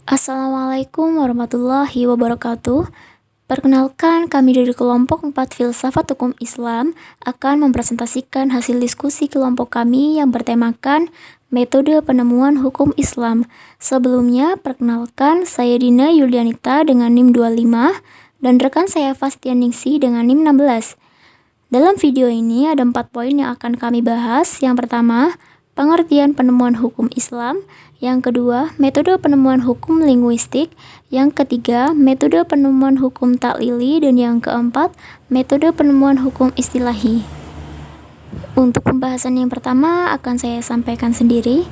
Assalamualaikum warahmatullahi wabarakatuh. Perkenalkan, kami dari kelompok 4 Filsafat Hukum Islam akan mempresentasikan hasil diskusi kelompok kami yang bertemakan metode penemuan hukum Islam. Sebelumnya, perkenalkan saya Dina Yulianita dengan NIM 25 dan rekan saya Fastian Ningsih dengan NIM 16. Dalam video ini ada 4 poin yang akan kami bahas. Yang pertama, pengertian penemuan hukum Islam. Yang kedua, metode penemuan hukum linguistik. Yang ketiga, metode penemuan hukum taklili. Dan yang keempat, metode penemuan hukum istilahi. Untuk pembahasan yang pertama akan saya sampaikan sendiri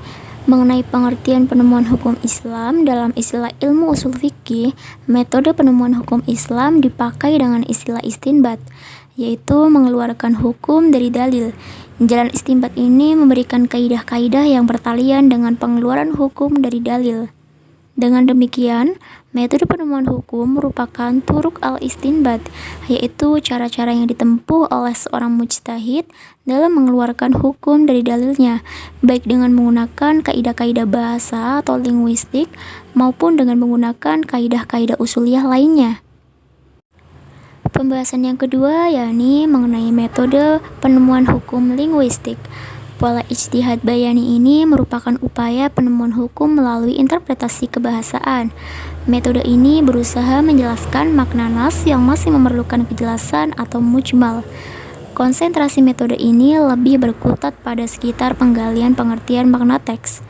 mengenai pengertian penemuan hukum Islam. Dalam istilah ilmu usul fikih, metode penemuan hukum Islam dipakai dengan istilah istinbat, yaitu mengeluarkan hukum dari dalil. Jalan istinbat ini memberikan kaidah-kaidah yang bertalian dengan pengeluaran hukum dari dalil. Dengan demikian, metode penemuan hukum merupakan turuk al-istinbat, yaitu cara-cara yang ditempuh oleh seorang mujtahid dalam mengeluarkan hukum dari dalilnya, baik dengan menggunakan kaidah-kaidah bahasa atau linguistik maupun dengan menggunakan kaidah-kaidah usuliyah lainnya. Pembahasan yang kedua yakni mengenai metode penemuan hukum linguistik. Pola ijtihad bayani ini merupakan upaya penemuan hukum melalui interpretasi kebahasaan. Metode ini berusaha menjelaskan makna nas yang masih memerlukan kejelasan atau mujmal. Konsentrasi metode ini lebih berkutat pada sekitar penggalian pengertian makna teks.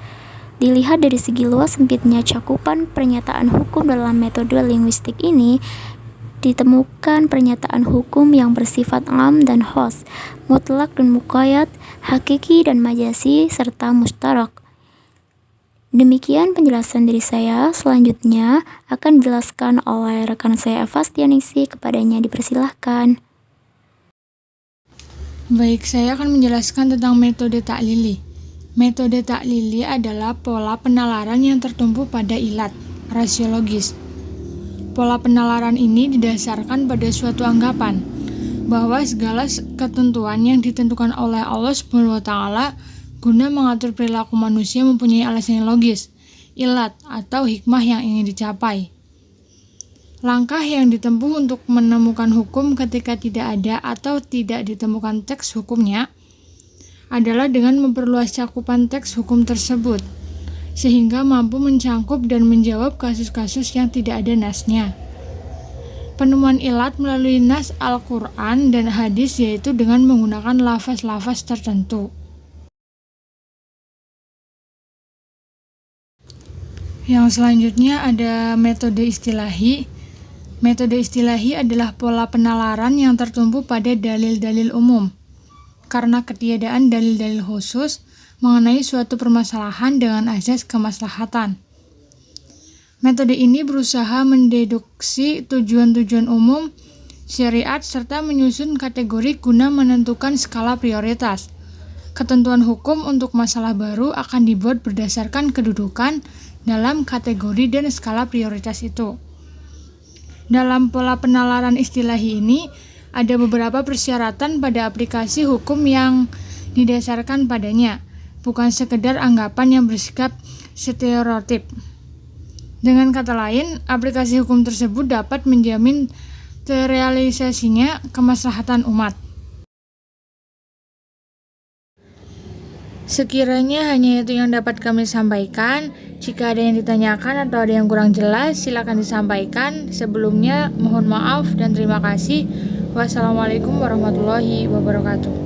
Dilihat dari segi luas sempitnya cakupan pernyataan hukum dalam metode linguistik ini, ditemukan pernyataan hukum yang bersifat am dan khos, mutlak dan muqayyad, hakiki dan majasi, serta mustarak. Demikian penjelasan dari saya. Selanjutnya akan dijelaskan oleh rekan saya Fastian Ningsih. Kepadanya dipersilahkan. Baik, saya akan menjelaskan tentang metode taklili. Metode taklili adalah pola penalaran yang tertumpu pada ilat, rasiologis. Pola penalaran ini didasarkan pada suatu anggapan bahwa segala ketentuan yang ditentukan oleh Allah SWT guna mengatur perilaku manusia mempunyai alasan yang logis, ilat atau hikmah yang ingin dicapai. Langkah yang ditempuh untuk menemukan hukum ketika tidak ada atau tidak ditemukan teks hukumnya adalah dengan memperluas cakupan teks hukum tersebut, sehingga mampu mencangkup dan menjawab kasus-kasus yang tidak ada nasnya. Penemuan ilat melalui nas Al-Quran dan hadis yaitu dengan menggunakan lafaz-lafaz tertentu. Yang selanjutnya ada metode istilahi. Metode istilahi adalah pola penalaran yang tertumpu pada dalil-dalil umum, karena ketiadaan dalil-dalil khusus mengenai suatu permasalahan dengan azas kemaslahatan. Metode ini berusaha mendeduksi tujuan-tujuan umum syariat serta menyusun kategori guna menentukan skala prioritas. Ketentuan hukum untuk masalah baru akan dibuat berdasarkan kedudukan dalam kategori dan skala prioritas itu. Dalam pola penalaran istilahi ini, ada beberapa persyaratan pada aplikasi hukum yang didasarkan padanya, bukan sekedar anggapan yang bersikap stereotip. Dengan kata lain, aplikasi hukum tersebut dapat menjamin terrealisasinya kemaslahatan umat. Sekiranya hanya itu yang dapat kami sampaikan. Jika ada yang ditanyakan atau ada yang kurang jelas, silakan disampaikan. Sebelumnya, mohon maaf dan terima kasih. Wassalamualaikum warahmatullahi wabarakatuh.